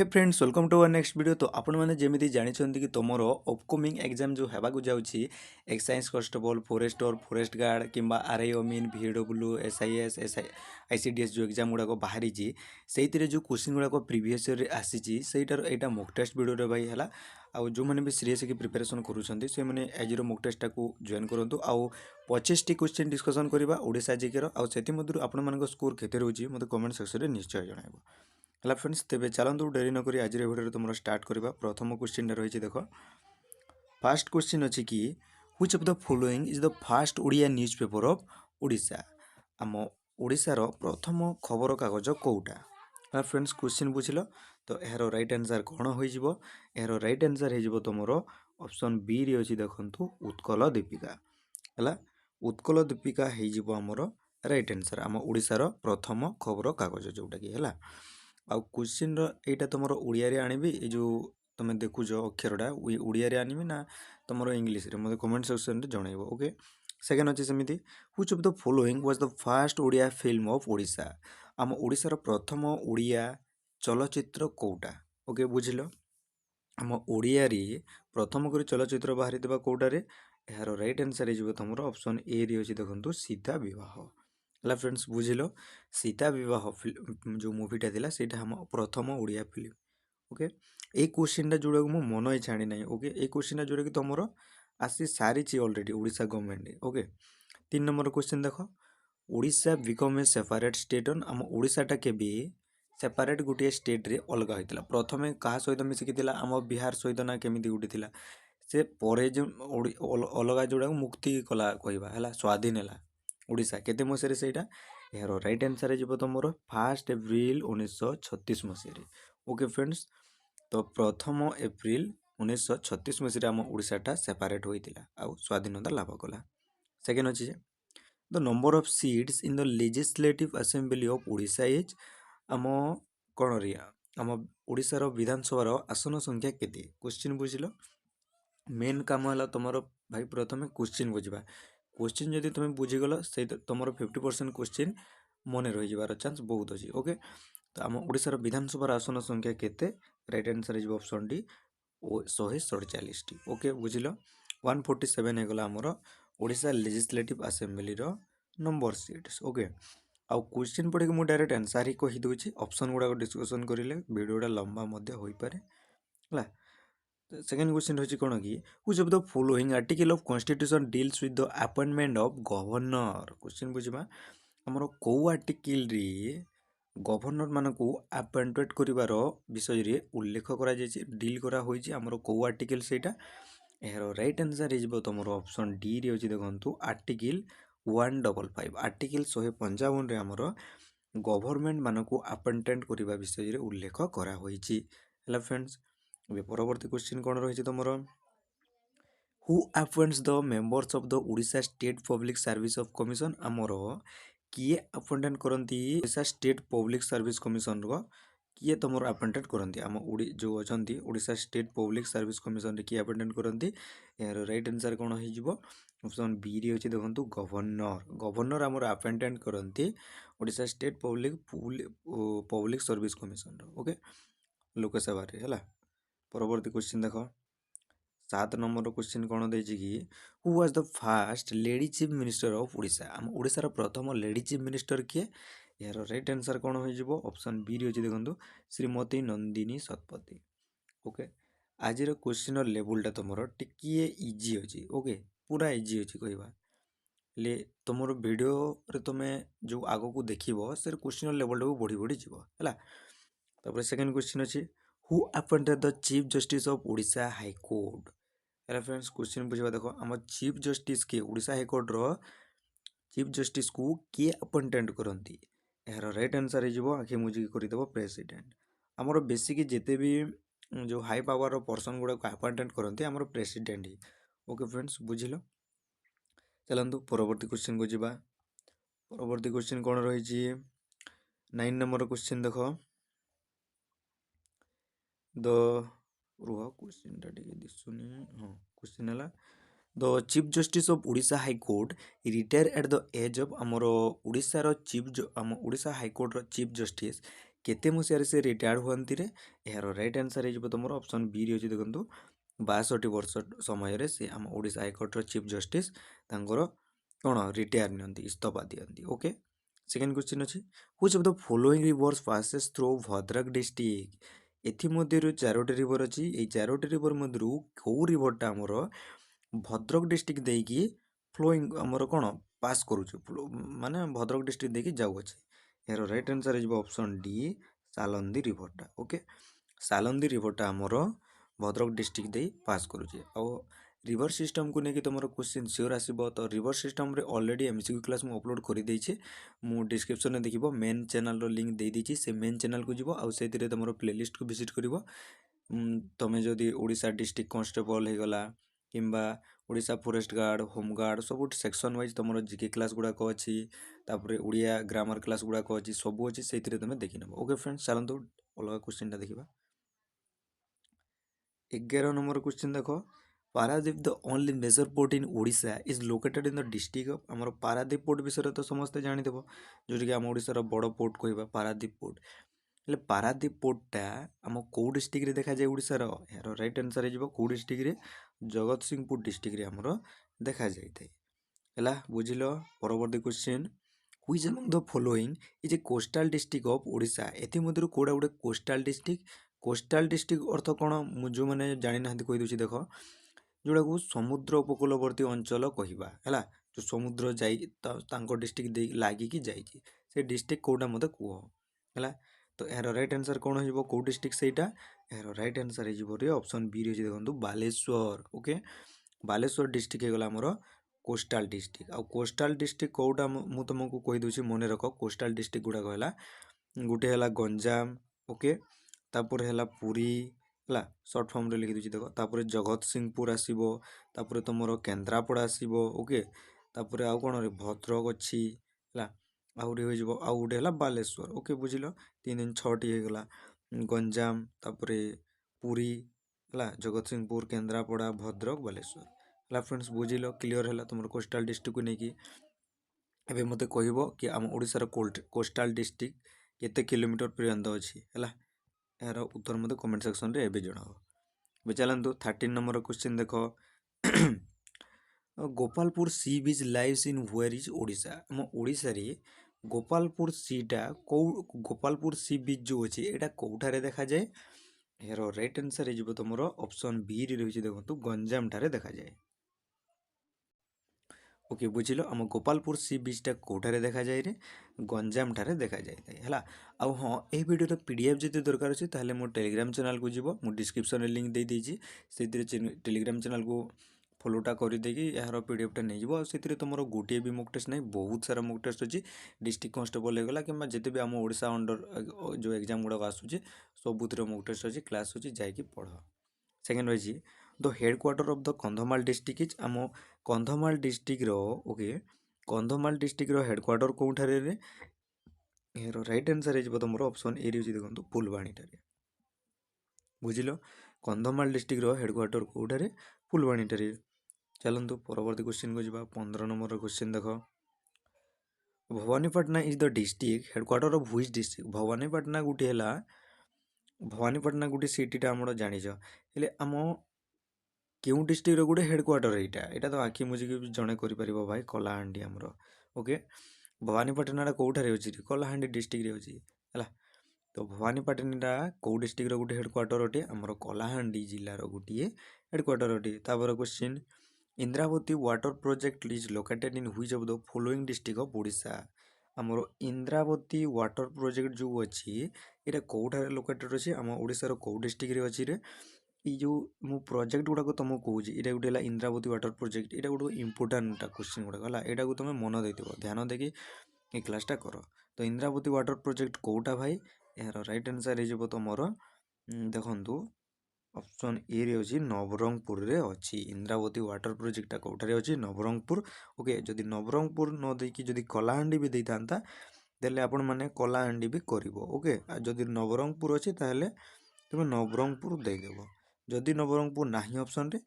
Hey friends welcome to our next video. तो आपण मैंने जमी जानते कि तुम अपकमिंग एग्जाम जो होगा जाऊँगी excise constable forester forest guard कि आर आई अमीन VW SIS ICDS जो एग्जाम गुड़ाक बाहरी से जो क्वेश्चन गुड़ाक प्रीवियस ईयर आसी सहीटार यहाँ मॉक टेस्ट वीडियो भाई है आउ जो मैंने भी सीरीयस की प्रिपरेशन करुँचे आज मॉक टेस्ट को जॉइन करूँ आउ 25 टी क्वेश्चन डिस्कसन करवा ओडिशा जीके आउ आपण स्कोर केते रोचे मत कमेंट सेक्शन में निश्चय जन है फ्रेंड्स तेज चलतु डेरी नक आज भिडियो तुम स्टार्ट करवा। प्रथम क्वेश्चन रही देख फास्ट क्वेश्चन अच्छी कि which of the following is the fast Odia news paper of Odisha. आम ओडिशार प्रथम खबर कागज कौटा है फ्रेंड्स क्वेश्चन बुझल। तो यार राइट आंसर कौन हो यार राइट आंसर हो तुम ऑप्शन बी रे अच्छी देखु उत्कल दीपिका है। Utkal Deepika Homer right answer आम ओडिशार प्रथम खबर कागज जोटा कि है। आउ क्वेश्चन रहीटा तुम ओडिया आनी जो तुम देखुच अक्षरटा ओडिया आनी ना तुम इंग्लीश मतलब कमेंट सेक्शन में जनइब। ओके सेकेंड अच्छे सेमती which of the following was the fast Odia film of Odisha. आम ओडिशार प्रथम ओडिया चलचित्र कौटा। ओके बुझिल आम ओडिया प्रथम कर चलचित्र बाहरी कौटार यार राइट आंसर हो तुम ऑप्शन ए रे अच्छी देखो सीता विवाह है। फ्रेंड्स बुझिल सीता विवाह जो मूवीटा थिला सेटा हम प्रथम ओडिया फिल्म। ओके ए क्वेश्चनटा जोड़ा मो मन ही छाणी ना। ओके ए क्वेश्चनटा जोड़ा कि तुम आसी सारी already Odisha government. Okay 3 number question देख Odisha become a separate state on आम ओडिशाटा केबे सेपरेट गोटे स्टेट रे अलग होता प्रथम क्या सहित मिसिकी आम बिहार सहित ना केमी गोटे से परे जो अलग जोड़ा मुक्ति कला कहवा स्वाधीन है ओडिशा केते मसीह से यार राइट आंसर हो तुम 1 एप्रिल 1936 मसीह। ओके फ्रेंड्स तो प्रथम एप्रिल 1936 मसीह आम ओडिशाटा सेपरेट होता आउ स्वाधीनता लाभ कला। सेकेंड अच्छे the number of seats in the legislative assembly of Odisha is आम कौन रिया आम ओडिशार विधानसभार आसन संख्या केते। क्वेश्चन बुझिल मेन काम है तुम भाई प्रथम क्वेश्चन बुझा क्वेश्चन जदि तुम बुझीगल से तुम 50% क्वेश्चन मन रही चांस बहुत अच्छी। ओके तो आम ओडिशार विधानसभार आसन संख्या केते राइट आंसर हो ऑप्शन डी 147 टी। ओके बुझिल 147 होगला आमर Odisha legislative assembly number seats. Okay आउ क्वेश्चन पढ़ी मुझे डायरेक्ट आंसर ही कहीदे ऑप्शन गुड़ाक डिस्कसन करेंगे वीडियोटा लंबा हो पारे है। सेकेंड क्वेश्चन रही कौन कि which of the following article of constitution deals with the appointment of governor. Question बुझा आमर कौ आर्टिकल रे गवर्नर मान को अपॉइंटेड कर विषय रे उल्लेख करा डील करा होइछि आमर कौ आर्टिकल सेटा यार राइट आंसर हो तुम ऑप्शन डी रे अछि देखंतु आर्टिकल 155 आर्टिकल 155 रे आमर गवर्नमेंट मान को अपॉइंटेड करबा विषय रे उल्लेख करा होइछि है। फ्रेंड्स परवर्ती क्वेश्चन कौन रही तुम who appoints the members of the Odisha state public service of commission आमर किए अपॉइंटेड करती Odisha state public service commission रो किए तुम अपॉइंटेड करती आम जो अच्छा Odisha state public service commission रे किए अपॉइंटेड करती यार राइट आंसर कौन हो ऑप्शन बी रे अच्छे देखो गवर्नर गवर्नर आमर अपॉइंटेड करती Odisha state public service commission रो। ओके लोकसभा रे है। परवर्ती क्वेश्चन देख 7 नंबर क्वेश्चन कौन देछि कि who was the fast lady chief minister of Odisha आम ओडिशार प्रथम लेडी चीफ मिनिस्टर किए यार राइट आंसर कौन हो ऑप्शन बी रे अछि देखंतु श्रीमती नंदिनी शतपथी। ओके आज क्वेश्चन लेवलटा तुम टिकिए इजी अच्छी। ओके पूरा इजी अच्छी कहवा ले तुम वीडियो रे तुम जो आग को देखो से क्वेश्चन लेवलटा को बढ़ी बढ़ी जीव है। सेकेंड क्वेश्चन अच्छे who appointed the chief justice of Odisha high court है। फ्रेंड्स क्वेश्चन बुझा देख आम चीफ जस्टिस के ओडिशा हाई कोर्ट रो चीफ जस्टिस को किए अपॉइंटेड करती यार राइट आंसर हो आखि मुझे करदेव प्रेसिडेंट आमर बेसिक जिते भी जो हाई पावर पर्सन गुड़ा को अपॉइंटेड करती आमर प्रेसिडेंट ही। ओके फ्रेंड्स बुझिल चलतु परवर्ती क्वेश्चन को जीवा। परवर्ती क्वेश्चन कौन रही 9 नंबर क्वेश्चन देख द रुह क्वेश्चन दिशुनी हाँ क्वेश्चन है the chief justice of Odisha high court retire at the age of आमर ओडिशार चीफ आम Odisha high court chief justice केते मसीह से रिटायर्ड हुआंती रे यार राइट आंसर है तुम ऑप्शन बी रे देखो 62 वर्ष समय से आम ओडिशा हाईकोर्टर चीफ जस्टिस तांकर कौन रिटायर नियंती इस्तफा दियंती ओके। सेकेंड क्वेश्चन अच्छी which of the following rivers passes through Bhadrak district एथि चारोटी रिवर अच्छी ये चारोटी रिवर मध्य कौ रिवरटा आमर भद्रक डिस्ट्रिक्ट देकी फ्लोइंग आमर कौन पास करुचे माने भद्रक डिस्ट्रिक्ट देकी जाऊँचे यार राइट आंसर है ऑप्शन डी सालंदी रिवरटा ओके। सालंदी रिवरटा आमर भद्रक डिस्ट्रिक्ट दे पास करुचे आ रिवर सिस्टम को लेकिन तुम क्वेश्चन सियोर आसो तो रिवर सिस्टम रे ऑलरेडी एमसीक्यू क्लास मु अपलोड कर देइछे मु डिस्क्रिप्शन में देखिबो मेन चैनल रो लिंक दे देइछि से मेन चैनल को जीवो आ सेतिरे तुम प्लेलिस्ट को विजिट करिवो तुमे जदि ओडिशा डिस्ट्रिक्ट कांस्टेबल हे गला किंबा ओडिशा फॉरेस्ट गार्ड होमगार्ड सब सेक्शन वाइज तुम जीके क्लास गुड़ाक अच्छी तापर ओडिया ग्रामर क्लास गुड़ाक अच्छी सब अच्छी से तुम देखी नब ओके फ्रेंड्स चलतु अलग क्वेश्चन देखा 11 नंबर क्वेश्चन देख Paradip the only major port in Odisha is located in the district of आमर पारादीप पोर्ट विषय तो समस्ते जानीदेव जोटि आम ओडिशार बड़ पोर्ट कहवा पारादीप पोर्ट हेल्ले पारादीप पोर्टा आम कौ डिस्ट्रिक्ट रे देखा जाए ओडिशार यार राइट आंसर हो कौ डिस्ट्रिक्ट रे जगतसिंहपुर डिस्ट्रिक्ट रे आमर देखा जाए है बुझिल। परवर्ती question which among the following is a coastal district of Odisha एथि मध्यरु कोडा गुडे कोस्टाल डिस्ट्रिक्ट अर्थ कौन जो मैंने जानी ना कहीदे देख जोड़ा को समुद्र उपकूलवर्ती अंचल कहवा है जो समुद्र जा डिस्ट्रिक्ट लागिकी जाइए से डिस्ट्रिक्ट कौटा मत कह है तो यार राइट आंसर कौन हो कौ डिस्ट्रिक्ट से यार राइट आंसर हो ऑप्शन बी रही देखो बालेश्वर ओके। बालेश्वर डिस्ट्रिक्ट होगा आमर कोस्टाल डिस्ट्रिक्ट आ कोस्टाल डिस्ट्रिक्ट कौटा मु तुमको कहीदे मन रख कोस्टाल डिस्ट्रिक्ट गुड़ाक है गोटे है गंजाम ओके तापर है पुरी है सर्ट फर्म रे लिखी दूसरी देख तापर जगतसिंहपुर आसो तापर तुम केन्द्रापड़ा आसो ओके तापर आउ कौन भद्रक अच्छी है आहरी हो आउ गोटे है बालेश्वर ओके बुझिल 3 3 6टी होगला गंजाम तापर पुरी है जगतसिंहपुर केन्द्रापड़ा भद्रक बालेश्वर है फ्रेंड्स बुझिल क्लीयर है तुम कोस्टाल डिस्ट्रिक्ट को लेकिन एवं मत कह कि आम ओडिशार कोस्टाल डिस्ट्रिक्ट केते किलोमीटर पर्यंत अच्छी है यार उत्तर मत कमेंट सेक्शन रे एबे जणाओ। बे चलतु 13 नंबर क्वेश्चन देख Gopalpur sea beach lives in where is Odisha आम ओडिशा रे गोपालपुर सीटा कौ गोपालपुर सी बीच जो अच्छी यहाँ कौठारे देखा जाए यार राइट आंसर हो तुम ऑप्शन बी रही देखो गंजाम ठारे देखा जाए ओके बुझिल आम गोपालपुर सी बीचटा कौटारे देखा जाए रे गंजाम ठारे देखा जाए है आउ हाँ ये वीडियो पीडीएफ जब दरकार अच्छे ताहले मो टेलीग्राम चैनल को जीव मु डिस्क्रिप्शन लिंक दे दीजिए से टेलीग्राम चैनल को फॉलोटा करदेकि यार पीडीएफटा नहीं जीव से तुम गोटे भी मॉक टेस्ट नहीं बहुत सारा मॉक टेस्ट अच्छी डिस्ट्रिक्ट कांस्टेबल होगला कि जिते भी आम ओडिशा अंडर जो एग्जाम गुड़ाक आसूँ सबुत मॉक टेस्ट अच्छी क्लास अच्छी जाकि पढ़। सेकेंड रही the headquarter of the Kandhamal district is आम Kandhamal district okay Kandhamal district headquarter कौठारे रे यार राइट आंसर हो तुम ऑप्शन ए रही देखो फुलवाणी ठारे बुझिल कंधमाल डिस्ट्रिक्ट हेडक्वार्टर कौठारे फुलवाणी ठारे। चलतु परवर्ती क्वेश्चन को जावा 15 नंबर क्वेश्चन देख Bhawanipatna is the district headquarter of which district Bhawanipatna गोटे है भवानीपाटना गोटे सिटीटा आम जानिच हेले आम क्यों डिस्ट्रिक्ट गोटे हेडक्वार्टर यहाँ तो आखि मुझे जड़े कर भाई कलाहांडी आमर ओके भवानीपाटना कौठारे अच्छी कलाहांडी डिस्ट्रिक्ट अच्छी है तो भवानीपाटना कौ डिस्ट्रिक्ट गोटे हेडक्वार्टर अटे आमर कलाहांडी जिलार गोटे हेडक्वार्टर अटे। तापर question Indravati water project is located in which of the following district of Odisha आमर इंद्रावती वाटर प्रोजेक्ट जो अच्छी यहाँ कौठारे लोकेटेड अच्छी आम ओडिशार कौ डिस्ट्रिक्ट अच्छी रे ये जो मु प्रोजेक्ट गुड़ाक तुमको कौच ये गोटे इंद्रावती वाटर प्रोजेक्ट यहाँ गोटे इंपोर्टाट क्वेश्चन गुड़ाक है यहाँ तुम मन दे ध्यान देकी ये क्लासटा कर तो इंद्रावती वाटर प्रोजेक्ट कौटा भाई यार राइट आंसर हो तुम देखु ऑप्शन ए रे अच्छी नवरंगपुर रे अच्छी इंद्रावती वाटर प्रोजेक्टा कौटारे अच्छी नवरंगपुर ओके जदि नवरंगपुर न देकी जदि कलाहांडी भी देता तेल आपण मैंने कलाहांडी भी कर ओके जदि नवरंगपुर अच्छी ताहले तुम नवरंगपुर देदेव जदि नवरंगपुर नहीं ऑप्शन रे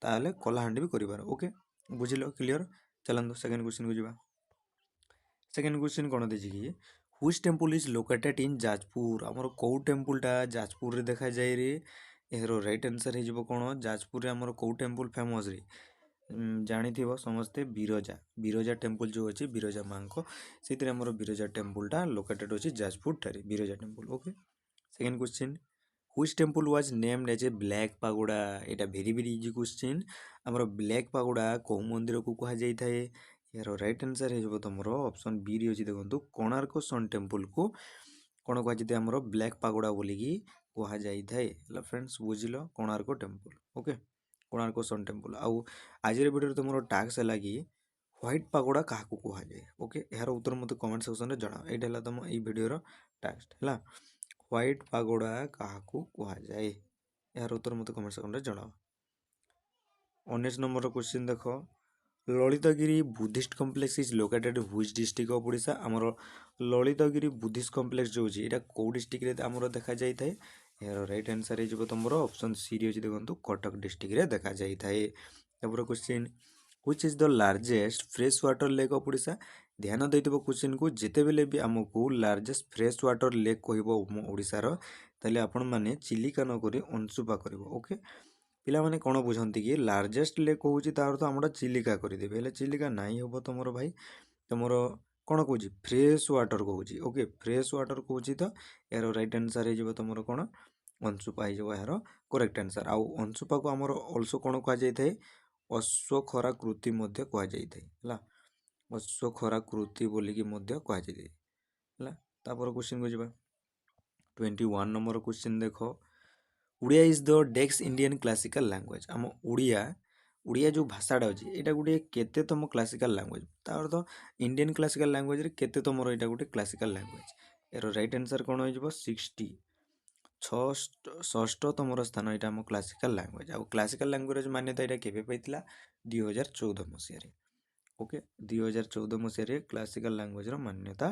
ताहले कलाहांडी भी करिवार ओके बुझिल क्लियर। चलतु सेकेंड क्वेश्चन को जावा सेकेंड क्वेश्चन कौन देछि कि which temple is located in Jajpur. ଆମର କେଉଁ ଟେମ୍ପୁଲଟା ଯାଜପୁରରେ ଦେଖାଯାଏ ରେ? ଏହାର ରାଇଟ୍ ଆନ୍ସର୍ ହେଇଯିବ କ'ଣ? ଯାଜପୁରରେ ଆମର କେଉଁ ଟେମ୍ପୁଲ ଫେମସ୍ ରେ? ଜାଣିଥିବ ସମସ୍ତେ ବିରଜା ଟେମ୍ପୁଲ ଯେଉଁ ଅଛି ବିରଜା ମାଙ୍କ, ସେଥିରେ ଆମର ବିରଜା ଟେମ୍ପୁଲଟା ଲୋକେଟେଡ୍ ଅଛି ଯାଜପୁର ଠାରେ, Biraja temple. Okay, second question, which temple was named age A black pagoda? ଏଇଟା ଭେରି ଭେରି ଇଜି କ୍ୱେଶ୍ଚିନ୍। ଆମର ବ୍ଲାକ୍ ପାଗୋଡ଼ା କେଉଁ ମନ୍ଦିରକୁ କୁହାଯାଇଥାଏ? ଏହାର ରାଇଟ୍ ଆନ୍ସର୍ ହେଇଯିବ ତୁମର ଅପସନ୍ ବି ରେ ଅଛି, ଦେଖନ୍ତୁ କୋଣାର୍କ ସନ୍ ଟେମ୍ପୁଲକୁ କ'ଣ କୁହାଯାଇଥାଏ? ଆମର ବ୍ଲାକ୍ ପାଗୋଡ଼ା ବୋଲିକି କୁହାଯାଇଥାଏ। ହେଲା ଫ୍ରେଣ୍ଡସ୍, ବୁଝିଲ, କୋଣାର୍କ ଟେମ୍ପୁଲ। ଓକେ, କୋଣାର୍କ ସନ୍ ଟେମ୍ପୁଲ। ଆଉ ଆଜିର ଭିଡ଼ିଓରେ ତୁମର ଟାସ୍କ ହେଲା କି ହ୍ୱାଇଟ୍ ପାଗୋଡ଼ା କାହାକୁ କୁହାଯାଏ? ଓକେ, ଏହାର ଉତ୍ତର ମୋତେ କମେଣ୍ଟ ସେକ୍ସନରେ ଜଣାଅ। ଏଇଟା ହେଲା ତୁମ ଏଇ ଭିଡ଼ିଓର ଟାସ୍କ ହେଲା, ହ୍ୱାଇଟ୍ ପାଗୋଡ଼ା କାହାକୁ କୁହାଯାଏ? ଏହାର ଉତ୍ତର ମୋତେ କମେଣ୍ଟ ସେକ୍ସନରେ ଜଣାଅ। 19 ନମ୍ବରର କ୍ୱେଶ୍ଚିନ୍ ଦେଖ, Lalitgiri Buddhist complex is located which district of Odisha? ଆମର ଲଳିତଗିରି ବୁଦ୍ଧିଷ୍ଟ କମ୍ପ୍ଲେକ୍ସ ଯେଉଁ ଅଛି ଏଇଟା କେଉଁ ଡିଷ୍ଟ୍ରିକ୍ଟରେ ଆମର ଦେଖାଯାଇଥାଏ? ଏହାର ରାଇଟ୍ ଆନ୍ସର୍ ହେଇଯିବ ତୁମର ଅପସନ୍ ସି ରେ ଅଛି, ଦେଖନ୍ତୁ କଟକ ଡିଷ୍ଟ୍ରିକ୍ଟରେ ଦେଖାଯାଇଥାଏ। ତାପରେ question, which is the largest fresh water lake of Odisha? ଧ୍ୟାନ ଦେଇଥିବ କ୍ୱେଶ୍ଚିନ୍କୁ, ଯେତେବେଳେ ବି ଆମକୁ ଲାର୍ଜେଷ୍ଟ ଫ୍ରେଶ୍ ୱାଟର ଲେକ୍ କହିବ ଓଡ଼ିଶାର, ତାହେଲେ ଆପଣମାନେ ଚିଲିକା ନ କରି ଅଂଶୁପା କରିବ। ଓକେ, ପିଲାମାନେ କ'ଣ ବୁଝନ୍ତି କି ଲାର୍ଜେଷ୍ଟ ଲେକ୍ କହୁଛି ତାର ତ ଆମର ଚିଲିକା କରିଦେବେ, ହେଲେ ଚିଲିକା ନାହିଁ ହେବ ତୁମର ଭାଇ, ତୁମର କ'ଣ କହୁଛି ଫ୍ରେଶ୍ ୱାଟର କହୁଛି। ଓକେ, ଫ୍ରେଶ୍ ୱାଟର କହୁଛି, ତ ଏହାର ରାଇଟ୍ ଆନ୍ସର୍ ହେଇଯିବ ତୁମର କ'ଣ? ଅଂଶୁପା ହେଇଯିବ ଏହାର କରେକ୍ଟ ଆନ୍ସର୍। ଆଉ ଅଂଶୁପାକୁ ଆମର ଅଲସୋ କ'ଣ କୁହାଯାଇଥାଏ? ଅଶ୍ୱଖରା କୃତି ମଧ୍ୟ କୁହାଯାଇଥାଏ। ହେଲା, ଅଶ୍ୱଖରା କୃତି ବୋଲିକି ମଧ୍ୟ କୁହାଯାଇଥାଏ। ହେଲା, ତାପରେ କ୍ୱେଶ୍ଚିନ୍କୁ ଯିବା। 21 ନମ୍ବର କ୍ୱେଶ୍ଚିନ୍ ଦେଖ, Odia is the sixth Indian classical language. ଆମ ଓଡ଼ିଆ ଯେଉଁ ଭାଷାଟା ଅଛି ଏଇଟା ଗୋଟେ କେତେତମ କ୍ଲାସିକାଲ ଲାଙ୍ଗୁଏଜ୍? ତା ଅର୍ଥ ଇଣ୍ଡିଆନ୍ କ୍ଲାସିକାଲ ଲାଙ୍ଗୁଏଜ୍ରେ କେତେ ତମର ଏଇଟା ଗୋଟେ କ୍ଲାସିକାଲ ଲାଙ୍ଗୁଏଜ୍? ଏହାର ରାଇଟ୍ ଆନ୍ସର୍ କ'ଣ ହେଇଯିବ? 60, ଷଷ୍ଠ ତମର ସ୍ଥାନ ଏଇଟା ଆମ କ୍ଲାସିକାଲ ଲାଙ୍ଗୁଏଜ୍। ଆଉ କ୍ଲାସିକାଲ ଲାଙ୍ଗୁଏଜ୍ ମାନ୍ୟତା ଏଇଟା କେବେ ପାଇଥିଲା? 2014 ମସିହାରେ। ଓକେ, 2014 ମସିହାରେ କ୍ଲାସିକାଲ ଲାଙ୍ଗୁଏଜ୍ର ମାନ୍ୟତା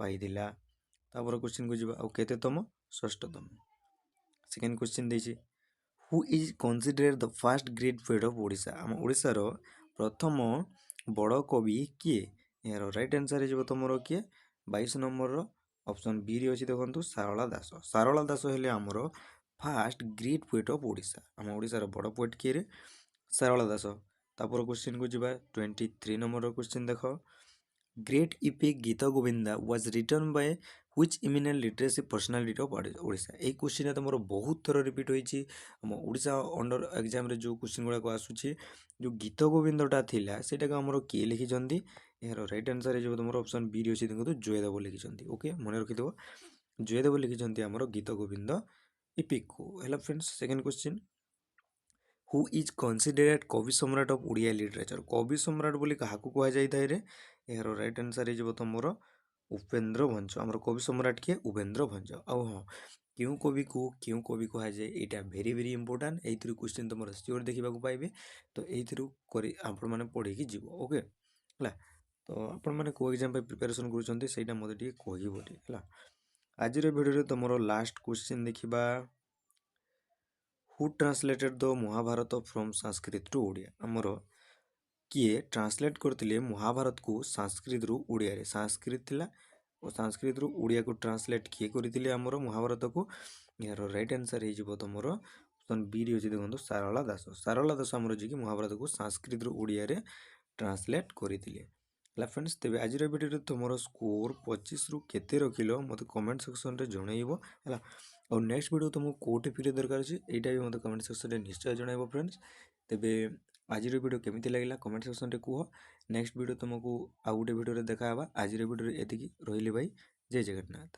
ପାଇଥିଲା। ତାପରେ କ୍ୱେଶ୍ଚିନ୍କୁ ଯିବା, ଆଉ କେତେତମ? ଷଷ୍ଠତମ। ସେକେଣ୍ଡ କ୍ୱେଶ୍ଚିନ୍ ଦେଇଛି, who is considered the first great poet of Odisha? ଆମ ଓଡ଼ିଶାର ପ୍ରଥମ ବଡ଼ କବି କିଏ? ଏହାର ରାଇଟ୍ ଆନ୍ସର୍ ହେଇଯିବ ତୁମର କିଏ? 22 ନମ୍ବରର ଅପସନ୍ ବି ରେ ଅଛି, ଦେଖନ୍ତୁ ସାରଳା ଦାସ। ସାରଳା ଦାସ ହେଲେ ଆମର first great poet of Odisha. ଆମ ଓଡ଼ିଶାର ବଡ଼ ପୋଏଟ୍ କିଏରେ? ସାରଳା ଦାସ। ତାପରେ କ୍ୱେଶ୍ଚିନ୍କୁ ଯିବା। 23 ନମ୍ବରର କ୍ୱେଶ୍ଚିନ୍ ଦେଖ, great epic Gita Govinda was written by which eminent literacy personality of Odisha? এই କୋଶ୍ଚିନ୍ଟା ତୁମର ବହୁତ ଥର ରିପିଟ୍ ହୋଇଛି ଆମ ଓଡ଼ିଶା ଅଣ୍ଡର ଏକ୍ଜାମ୍ରେ। ଯେଉଁ କୋଶ୍ଚିନ୍ ଗୁଡ଼ାକ ଆସୁଛି, ଯେଉଁ ଗୀତ ଗୋବିନ୍ଦଟା ଥିଲା ସେଇଟାକୁ ଆମର କିଏ ଲେଖିଛନ୍ତି? ଏହାର ରାଇଟ୍ ଆନ୍ସର୍ ହେଇଯିବ ତୁମର ଅପସନ୍ ବି ରେ ଅଛି, ଦେଖନ୍ତୁ ଜୟଦେବ ଲେଖିଛନ୍ତି। ଓକେ, ମନେ ରଖିଥିବ, ଜୟଦେବ ଲେଖିଛନ୍ତି ଆମର ଗୀତ ଗୋବିନ୍ଦ ଇପିକ୍କୁ। ହେଲା friends, second question, who is considered କବି ସମ୍ରାଟ ଅଫ୍ ଓଡ଼ିଆ ଲିଟରେଚର୍? କବି ସମ୍ରାଟ ବୋଲି କାହାକୁ କୁହାଯାଇଥାଏ ରେ? ଏହାର ରାଇଟ୍ ଆନ୍ସର୍ ହେଇଯିବ ତୁମର ଉପେନ୍ଦ୍ର ଭଞ୍ଜ। ଆମର କବି ସମ୍ରାଟ କିଏ? ଉପେନ୍ଦ୍ର ଭଞ୍ଜ। ଆଉ ହଁ, କେଉଁ କବିକୁ କେଉଁ କବି କୁହାଯାଏ ଏଇଟା ଭେରି ଭେରି ଇମ୍ପୋର୍ଟାଣ୍ଟ। ଏଇଥିରୁ କ୍ୱେଶ୍ଚିନ୍ ତୁମର ସିଓର ଦେଖିବାକୁ ପାଇବେ, ତ ଏଇଥିରୁ କରି ଆପଣମାନେ ପଢ଼ିକି ଯିବ। ଓକେ, ହେଲା, ତ ଆପଣମାନେ କେଉଁ ଏକ୍ଜାମ୍ ପାଇଁ ପ୍ରିପାରେସନ୍ କରୁଛନ୍ତି ସେଇଟା ମୋତେ ଟିକେ କହିବ ଟିକେ। ହେଲା, ଆଜିର ଭିଡ଼ିଓରେ ତୁମର ଲାଷ୍ଟ କ୍ୱେଶ୍ଚିନ୍ ଦେଖିବା, who translated the Mahabharata from Sanskrit to Odia? ଆମର କିଏ ଟ୍ରାନ୍ସଲେଟ୍ କରିଥିଲେ ମହାଭାରତକୁ ସାଂସ୍କ୍ରିଟରୁ ଓଡ଼ିଆରେ? ସାଂସ୍କ୍ରିଟ ଥିଲା ଓ ସାଂସ୍କ୍ରିଟରୁ ଓଡ଼ିଆକୁ ଟ୍ରାନ୍ସଲେଟ୍ କିଏ କରିଥିଲେ ଆମର ମହାଭାରତକୁ? ଏହାର ରାଇଟ୍ ଆନ୍ସର୍ ହେଇଯିବ ତୁମର ଅପସନ୍ ବି ରେ ଅଛି, ଦେଖନ୍ତୁ ସାରଳା ଦାସ। ସାରଳା ଦାସ ଆମର ଯିଏକି ମହାଭାରତକୁ ସାଂସ୍କ୍ରିଟରୁ ଓଡ଼ିଆରେ ଟ୍ରାନ୍ସଲେଟ୍ କରିଥିଲେ। ହେଲା ଫ୍ରେଣ୍ଡସ୍, ତେବେ ଆଜିର ଭିଡ଼ିଓରେ ତୁମର ସ୍କୋର୍ 25ରୁ କେତେ ରଖିଲ ମୋତେ କମେଣ୍ଟ ସେକ୍ସନରେ ଜଣାଇବ। ହେଲା, ଆଉ ନେକ୍ସଟ ଭିଡ଼ିଓ ତୁମକୁ କେଉଁଠି ଭିଡ଼ିଓ ଦରକାର ଅଛି ଏଇଟା ବି ମୋତେ କମେଣ୍ଟ ସେକ୍ସନରେ ନିଶ୍ଚୟ ଜଣାଇବ ଫ୍ରେଣ୍ଡସ୍। ତେବେ ଆଜିର ଭିଡ଼ିଓ କେମିତି ଲାଗିଲା କମେଣ୍ଟ ସେକ୍ସନରେ କୁହ। ନେକ୍ସଟ ଭିଡ଼ିଓ ତୁମକୁ ଆଉ ଗୋଟେ ଭିଡ଼ିଓରେ ଦେଖା ହେବା। ଆଜିର ଭିଡ଼ିଓରେ ଏତିକି, ରହିଲି ଭାଇ, ଜୟ ଜଗନ୍ନାଥ।